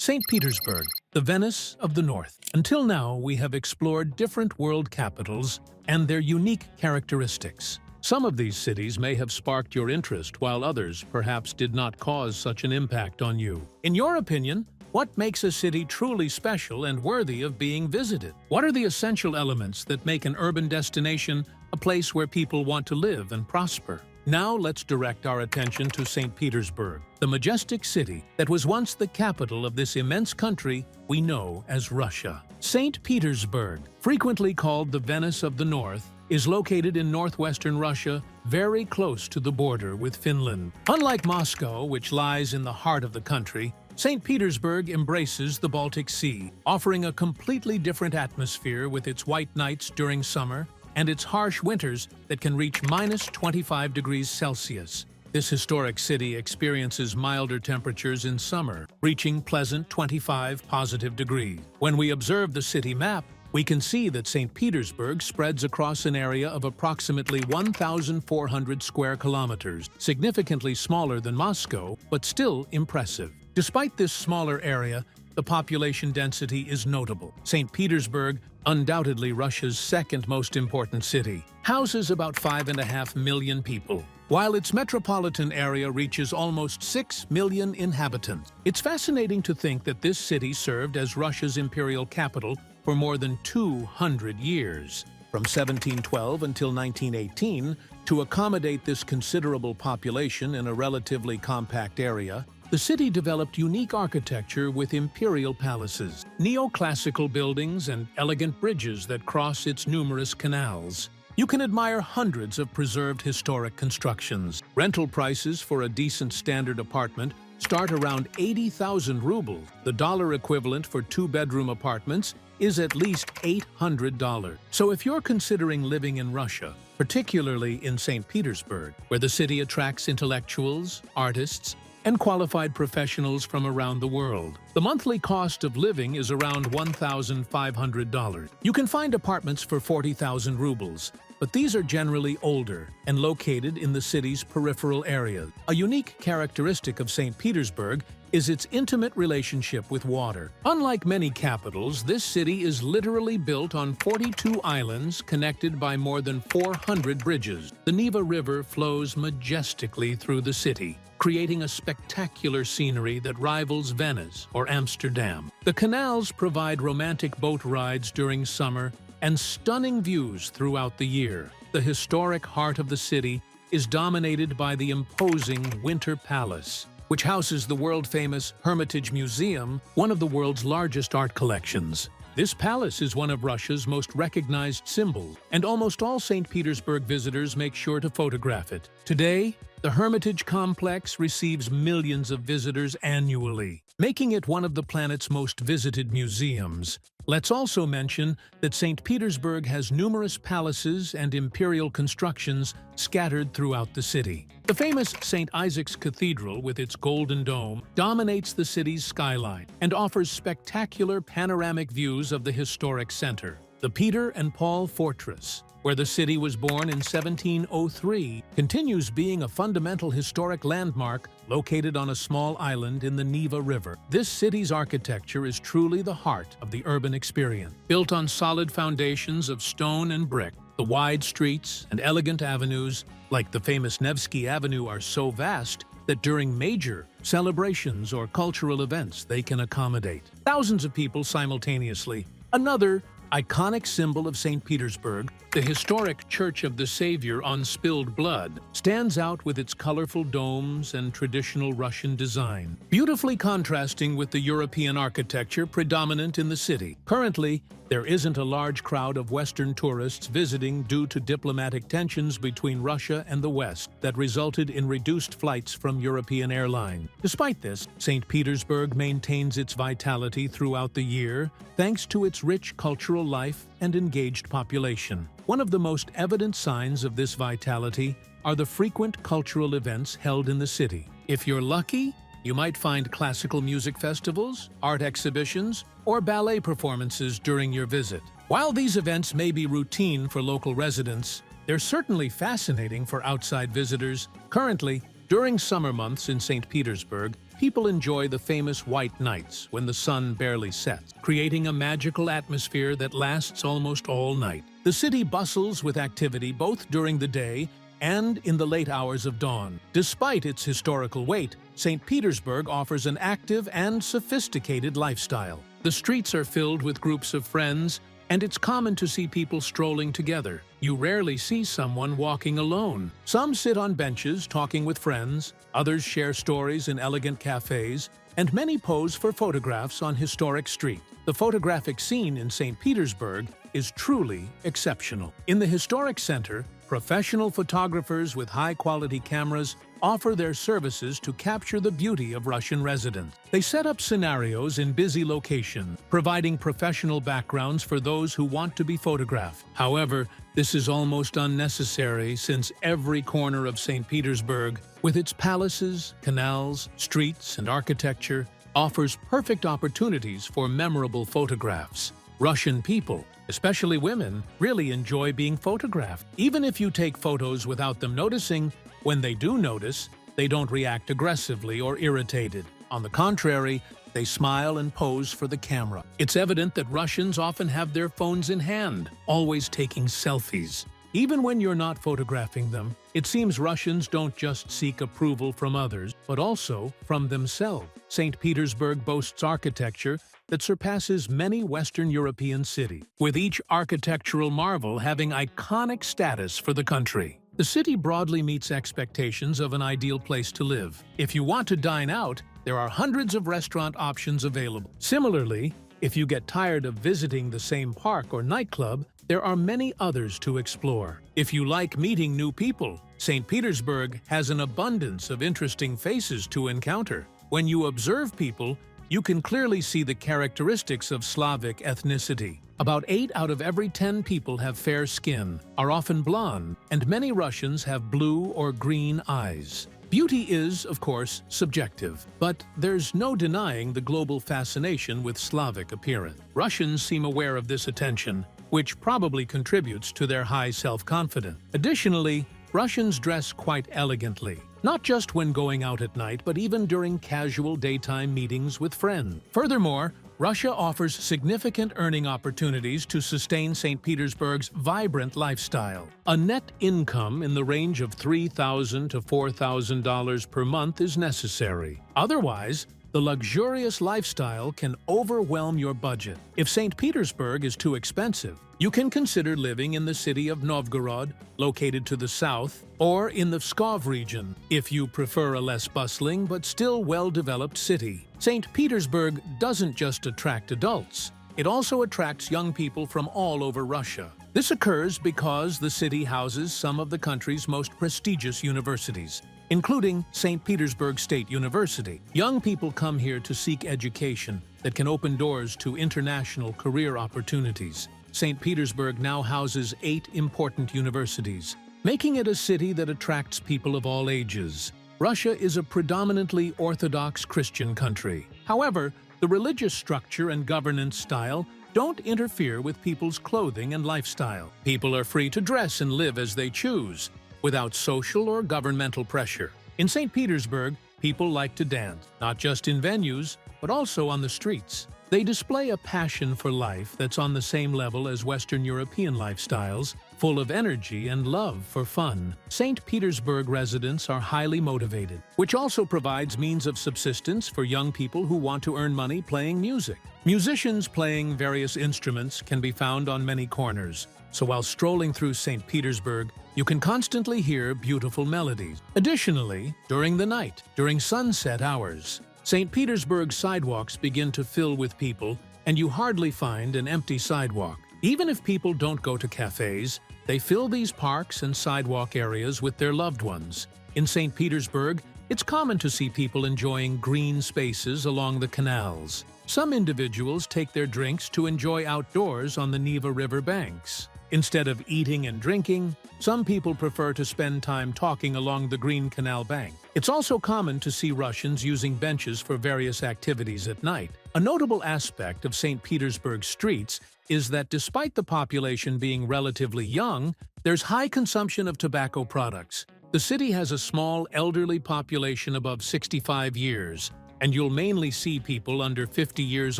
St. Petersburg, the Venice of the North. Until now, we have explored different world capitals and their unique characteristics. Some of these cities may have sparked your interest, while others perhaps did not cause such an impact on you. In your opinion, what makes a city truly special and worthy of being visited? What are the essential elements that make an urban destination a place where people want to live and prosper? Now let's direct our attention to St. Petersburg, the majestic city that was once the capital of this immense country we know as Russia. St. Petersburg, frequently called the Venice of the North, is located in northwestern Russia, very close to the border with Finland. Unlike Moscow, which lies in the heart of the country, St. Petersburg embraces the Baltic Sea, offering a completely different atmosphere with its white nights during summer and its harsh winters that can reach -25 degrees Celsius. This historic city experiences milder temperatures in summer, reaching pleasant 25 positive degrees. When we observe the city map, we can see that St. Petersburg spreads across an area of approximately 1,400 square kilometers, significantly smaller than Moscow, but still impressive. Despite this smaller area, the population density is notable. St. Petersburg, undoubtedly Russia's second most important city, houses about 5.5 million people, while its metropolitan area reaches almost 6 million inhabitants. It's fascinating to think that this city served as Russia's imperial capital for more than 200 years, from 1712 until 1918, to accommodate this considerable population in a relatively compact area. The city developed unique architecture with imperial palaces, neoclassical buildings, and elegant bridges that cross its numerous canals. You can admire hundreds of preserved historic constructions. Rental prices for a decent standard apartment start around 80,000 rubles. The dollar equivalent for two-bedroom apartments is at least $800. So if you're considering living in Russia, particularly in St. Petersburg, where the city attracts intellectuals, artists, and qualified professionals from around the world, the monthly cost of living is around $1,500. You can find apartments for 40,000 rubles, but these are generally older and located in the city's peripheral areas. A unique characteristic of St. Petersburg is its intimate relationship with water. Unlike many capitals, this city is literally built on 42 islands connected by more than 400 bridges. The Neva River flows majestically through the city, creating a spectacular scenery that rivals Venice or Amsterdam. The canals provide romantic boat rides during summer and stunning views throughout the year. The historic heart of the city is dominated by the imposing Winter Palace, which houses the world-famous Hermitage Museum, one of the world's largest art collections. This palace is one of Russia's most recognized symbols, and almost all St. Petersburg visitors make sure to photograph it. Today, the Hermitage complex receives millions of visitors annually, making it one of the planet's most visited museums. Let's also mention that St. Petersburg has numerous palaces and imperial constructions scattered throughout the city. The famous St. Isaac's Cathedral, with its golden dome, dominates the city's skyline and offers spectacular panoramic views of the historic center. The Peter and Paul Fortress, where the city was born in 1703, continues being a fundamental historic landmark located on a small island in the Neva River. This city's architecture is truly the heart of the urban experience. Built on solid foundations of stone and brick, the wide streets and elegant avenues, like the famous Nevsky Avenue, are so vast that during major celebrations or cultural events they can accommodate thousands of people simultaneously. Another iconic symbol of St. Petersburg, the historic Church of the Savior on Spilled Blood, stands out with its colorful domes and traditional Russian design, beautifully contrasting with the European architecture predominant in the city. Currently, there isn't a large crowd of Western tourists visiting due to diplomatic tensions between Russia and the West that resulted in reduced flights from European airlines. Despite this, St. Petersburg maintains its vitality throughout the year thanks to its rich cultural life and engaged population. One of the most evident signs of this vitality are the frequent cultural events held in the city. If you're lucky, you might find classical music festivals, art exhibitions, or ballet performances during your visit. While these events may be routine for local residents, they're certainly fascinating for outside visitors. Currently, during summer months in St. Petersburg, people enjoy the famous white nights when the sun barely sets, creating a magical atmosphere that lasts almost all night. The city bustles with activity both during the day and in the late hours of dawn. Despite its historical weight, St. Petersburg offers an active and sophisticated lifestyle. The streets are filled with groups of friends, and it's common to see people strolling together. You rarely see someone walking alone. Some sit on benches talking with friends, others share stories in elegant cafes, and many pose for photographs on historic streets. The photographic scene in St. Petersburg is truly exceptional. In the historic center, professional photographers with high-quality cameras offer their services to capture the beauty of Russian residents. They set up scenarios in busy locations, providing professional backgrounds for those who want to be photographed. However, this is almost unnecessary since every corner of St. Petersburg, with its palaces, canals, streets, and architecture, offers perfect opportunities for memorable photographs. Russian people, especially women, really enjoy being photographed. Even if you take photos without them noticing, when they do notice, they don't react aggressively or irritated. On the contrary, they smile and pose for the camera. It's evident that Russians often have their phones in hand, always taking selfies. Even when you're not photographing them, it seems Russians don't just seek approval from others, but also from themselves. St. Petersburg boasts architecture that surpasses many Western European cities, with each architectural marvel having iconic status for the country. The city broadly meets expectations of an ideal place to live. If you want to dine out, there are hundreds of restaurant options available. Similarly, if you get tired of visiting the same park or nightclub, there are many others to explore. If you like meeting new people, St. Petersburg has an abundance of interesting faces to encounter. When you observe people, you can clearly see the characteristics of Slavic ethnicity. About 8 out of every 10 people have fair skin, are often blonde, and many Russians have blue or green eyes. Beauty is, of course, subjective, but there's no denying the global fascination with Slavic appearance. Russians seem aware of this attention, which probably contributes to their high self-confidence. Additionally, Russians dress quite elegantly, not just when going out at night, but even during casual daytime meetings with friends. Furthermore, Russia offers significant earning opportunities to sustain St. Petersburg's vibrant lifestyle. A net income in the range of $3,000 to $4,000 per month is necessary. Otherwise, the luxurious lifestyle can overwhelm your budget. If St. Petersburg is too expensive, you can consider living in the city of Novgorod, located to the south, or in the Pskov region, if you prefer a less bustling but still well-developed city. St. Petersburg doesn't just attract adults, it also attracts young people from all over Russia. This occurs because the city houses some of the country's most prestigious universities, including St. Petersburg State University. Young people come here to seek education that can open doors to international career opportunities. St. Petersburg now houses 8 important universities, making it a city that attracts people of all ages. Russia is a predominantly Orthodox Christian country. However, the religious structure and governance style don't interfere with people's clothing and lifestyle. People are free to dress and live as they choose, without social or governmental pressure. In St. Petersburg, people like to dance, not just in venues, but also on the streets. They display a passion for life that's on the same level as Western European lifestyles, full of energy and love for fun. St. Petersburg residents are highly motivated, which also provides means of subsistence for young people who want to earn money playing music. Musicians playing various instruments can be found on many corners, so while strolling through St. Petersburg, you can constantly hear beautiful melodies. Additionally, during the night, during sunset hours, St. Petersburg sidewalks begin to fill with people, and you hardly find an empty sidewalk. Even if people don't go to cafes, they fill these parks and sidewalk areas with their loved ones. In St. Petersburg, it's common to see people enjoying green spaces along the canals. Some individuals take their drinks to enjoy outdoors on the Neva River banks. Instead of eating and drinking, some people prefer to spend time talking along the Green Canal bank. It's also common to see Russians using benches for various activities at night. A notable aspect of St. Petersburg streets is that despite the population being relatively young, there's high consumption of tobacco products. The city has a small elderly population above 65 years, and you'll mainly see people under 50 years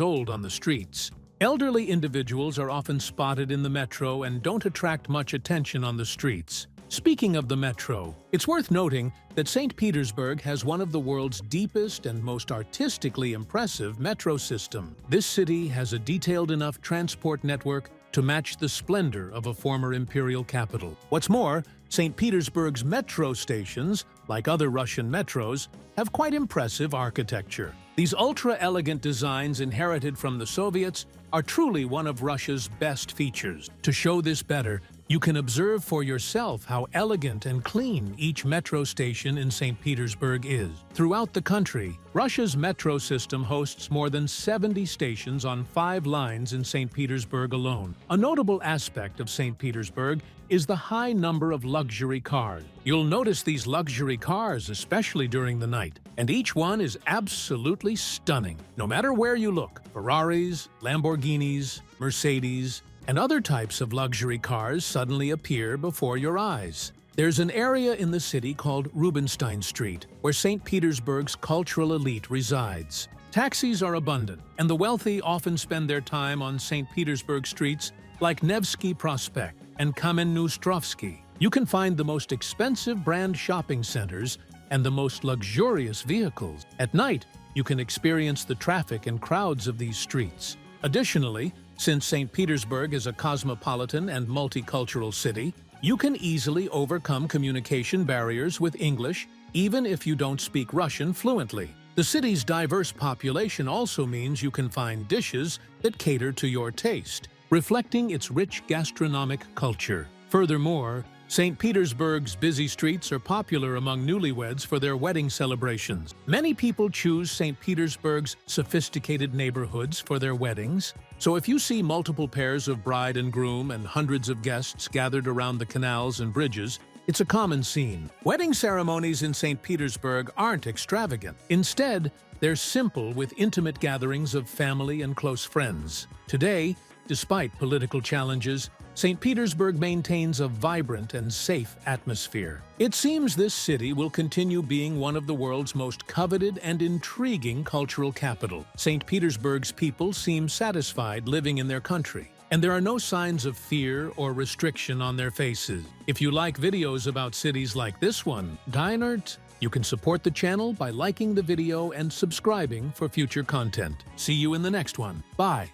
old on the streets. Elderly individuals are often spotted in the metro and don't attract much attention on the streets. Speaking of the metro, it's worth noting that St. Petersburg has one of the world's deepest and most artistically impressive metro system. This city has a detailed enough transport network to match the splendor of a former imperial capital. What's more, St. Petersburg's metro stations, like other Russian metros, have quite impressive architecture. These ultra-elegant designs inherited from the Soviets are truly one of Russia's best features. To show this better, you can observe for yourself how elegant and clean each metro station in St. Petersburg is. Throughout the country, Russia's metro system hosts more than 70 stations on 5 lines in St. Petersburg alone. A notable aspect of St. Petersburg is the high number of luxury cars. You'll notice these luxury cars, especially during the night, and each one is absolutely stunning. No matter where you look, Ferraris, Lamborghinis, Mercedes, and other types of luxury cars suddenly appear before your eyes. There's an area in the city called Rubinstein Street, where St. Petersburg's cultural elite resides. Taxis are abundant, and the wealthy often spend their time on St. Petersburg streets like Nevsky Prospect and Kamenny-Ostrovsky. You can find the most expensive brand shopping centers and the most luxurious vehicles. At night, you can experience the traffic and crowds of these streets. Additionally, since St. Petersburg is a cosmopolitan and multicultural city, you can easily overcome communication barriers with English, even if you don't speak Russian fluently. The city's diverse population also means you can find dishes that cater to your taste, reflecting its rich gastronomic culture. Furthermore, St. Petersburg's busy streets are popular among newlyweds for their wedding celebrations. Many people choose St. Petersburg's sophisticated neighborhoods for their weddings, so if you see multiple pairs of bride and groom and hundreds of guests gathered around the canals and bridges, it's a common scene. Wedding ceremonies in St. Petersburg aren't extravagant. Instead, they're simple with intimate gatherings of family and close friends. Today, despite political challenges, St. Petersburg maintains a vibrant and safe atmosphere. It seems this city will continue being one of the world's most coveted and intriguing cultural capital. St. Petersburg's people seem satisfied living in their country, and there are no signs of fear or restriction on their faces. If you like videos about cities like this one, Dinert, you can support the channel by liking the video and subscribing for future content. See you in the next one. Bye.